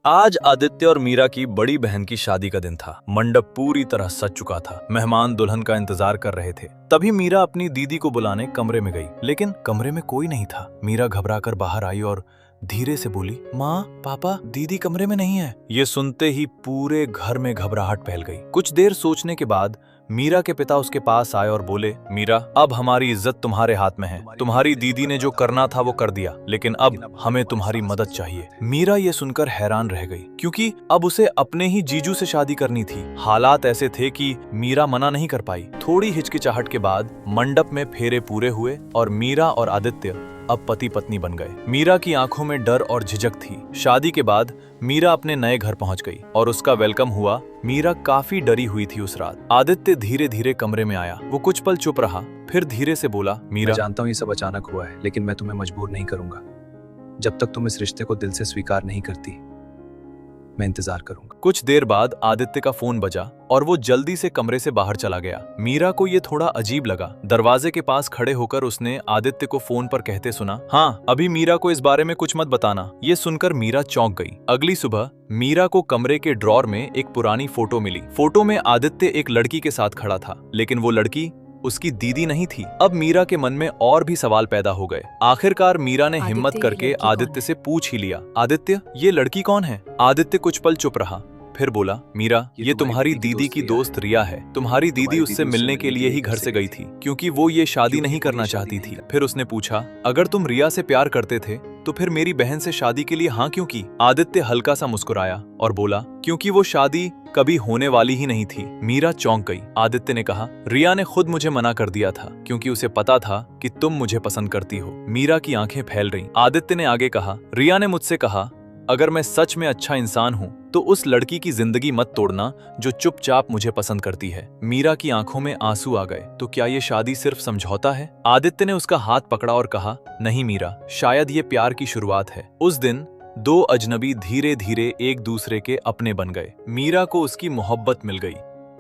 आज आदित्य और मीरा की बड़ी बहन की शादी का दिन था। मंडप पूरी तरह सज चुका था। मेहमान दुल्हन का इंतजार कर रहे थे। तभी मीरा अपनी दीदी को बुलाने कमरे में गई, लेकिन कमरे में कोई नहीं था। मीरा घबराकर बाहर आई और धीरे से बोली, माँ, पापा, दीदी कमरे में नहीं है। ये सुनते ही पूरे घर में घबराहट फैल गई। कुछ देर सोचने के बाद मीरा के पिता उसके पास आए और बोले, मीरा, अब हमारी इज्जत तुम्हारे हाथ में है। तुम्हारी दीदी ने जो करना था वो कर दिया, लेकिन अब हमें तुम्हारी मदद चाहिए। मीरा ये सुनकर हैरान रह गई, क्योंकि अब उसे अपने ही जीजू से शादी करनी थी। हालात ऐसे थे कि मीरा मना नहीं कर पाई। थोड़ी हिचकिचाहट के बाद मंडप में फेरे पूरे हुए और मीरा और आदित्य अब पति पत्नी बन गए। मीरा की आंखों में डर और झिझक थी। शादी के बाद मीरा अपने नए घर पहुंच गई और उसका वेलकम हुआ। मीरा काफी डरी हुई थी उस रात। आदित्य धीरे धीरे कमरे में आया। वो कुछ पल चुप रहा, फिर धीरे से बोला, मीरा, मैं जानता हूँ ये सब अचानक हुआ है, लेकिन मैं तुम्हें मजबूर नहीं करूंगा। जब तक तुम इस रिश्ते को दिल से स्वीकार नहीं करती, मैं इंतजार करूंगा। कुछ देर बाद आदित्य का फोन बजा और वो जल्दी से कमरे से बाहर चला गया। मीरा को ये थोड़ा अजीब लगा। दरवाजे के पास खड़े होकर उसने आदित्य को फोन पर कहते सुना, हाँ, अभी मीरा को इस बारे में कुछ मत बताना। ये सुनकर मीरा चौंक गई। अगली सुबह मीरा को कमरे के ड्रॉर में एक पुरानी फोटो मिली। फोटो में आदित्य एक लड़की के साथ खड़ा था, लेकिन वो लड़की उसकी दीदी नहीं थी। अब मीरा के मन में और भी सवाल पैदा हो गए। आखिरकार मीरा ने हिम्मत करके आदित्य से पूछ ही लिया, आदित्य, ये लड़की कौन है? आदित्य कुछ पल चुप रहा, फिर बोला, मीरा, ये तुम्हारी दीदी की दोस्त रिया है। तुम्हारी दीदी उससे मिलने के लिए ही घर से गई थी, क्योंकि वो ये शादी नहीं करना चाहती थी। फिर उसने पूछा, अगर तुम रिया से प्यार करते थे तो फिर मेरी बहन से शादी के लिए हाँ क्यों की? आदित्य हल्का सा मुस्कुराया और बोला, क्योंकि वो शादी कभी होने वाली ही नहीं थी। मीरा चौंक गई। आदित्य ने कहा, रिया ने खुद मुझे मना कर दिया था, क्योंकि उसे पता था कि तुम मुझे पसंद करती हो। मीरा की आंखें फैल रहीं। आदित्य ने आगे कहा, रिया ने मुझसे कहा, अगर मैं सच में अच्छा इंसान हूं तो उस लड़की की जिंदगी मत तोड़ना जो चुपचाप मुझे पसंद करती है। मीरा की आंखों में आंसू आ गए। तो क्या ये शादी सिर्फ समझौता है? आदित्य ने उसका हाथ पकड़ा और कहा, नहीं मीरा, शायद ये प्यार की शुरुआत है। उस दिन दो अजनबी धीरे धीरे एक दूसरे के अपने बन गए। मीरा को उसकी मोहब्बत मिल गई।